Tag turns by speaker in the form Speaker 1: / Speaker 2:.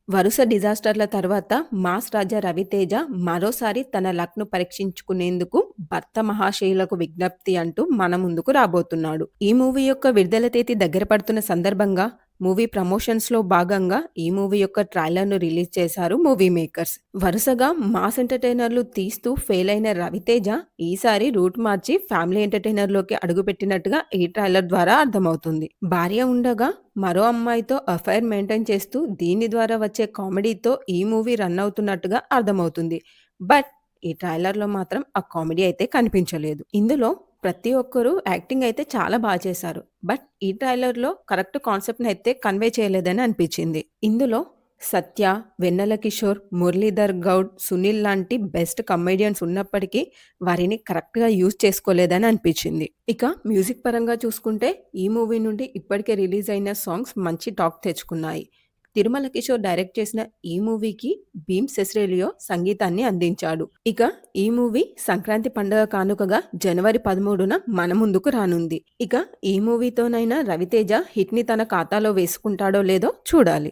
Speaker 1: వరుస డిజాస్టర్ల తర్వాత మాస్ రాజా రవితేజ మరోసారి తన లక్‌ను పరీక్షించుకునేందుకు భర్త మహాశయులకు విజ్ఞప్తి అంటూ మన ముందుకు రాబోతున్నాడు. ఈ మూవీ యొక్క విడుదల తేదీ దగ్గర పడుతున్న సందర్భంగా మూవీ ప్రమోషన్స్‌లో భాగంగా ఈ మూవీ యొక్క ట్రైలర్‌ను రిలీజ్ చేశారు మూవీ మేకర్స్. వరుసగా మాస్ ఎంటర్‌టైనర్‌లు తీస్తూ ఫెయిల్ అయిన రవితేజ ఈసారి రూట్ మార్చి ఫ్యామిలీ ఎంటర్‌టైనర్‌లోకి అడుగుపెట్టినట్టుగా ఈ ట్రైలర్ ద్వారా అర్థమవుతుంది. భార్య ఉండగా మరో అమ్మాయితో అఫైర్ మెయింటైన్ చేస్తూ దీని ద్వారా వచ్చే కామెడీతో ఈ మూవీ రన్ అవుతున్నట్టుగా అర్థమవుతుంది. బట్ ఈ ట్రైలర్‌లో మాత్రం ఆ కామెడీ అయితే కనిపించలేదు. ఇందులో ప్రతి ఒక్కరు యాక్టింగ్ అయితే చాలా చేశారు. బట్ ఈ ట్రైలర్‌లో కరెక్ట్ కాన్సెప్ట్‌నయితే కన్వే చేయలేదని అనిపించింది. ఇందులో సత్య, వెన్నెల కిషోర్, మురళీధర్ గౌడ్, సునీల్ లాంటి బెస్ట్ కమెడియన్స్ ఉన్నప్పటికీ వారిని కరెక్ట్‌గా యూజ్ చేసుకోలేదని అనిపించింది. ఇక మ్యూజిక్ పరంగా చూసుకుంటే ఈ మూవీ నుండి ఇప్పటికే రిలీజ్ అయిన సాంగ్స్ మంచి టాక్ తెచ్చుకున్నాయి. తిరుమల కిషోర్ డైరెక్ట్ చేసిన ఈ మూవీకి భీమ్ సెస్రేలియో సంగీతాన్ని అందించాడు. ఇక ఈ మూవీ సంక్రాంతి పండుగ కానుకగా జనవరి 13న మన ముందుకు రానుంది. ఇక ఈ మూవీతోనైనా రవితేజ హిట్‌ని తన ఖాతాలో వేసుకుంటాడో లేదో చూడాలి.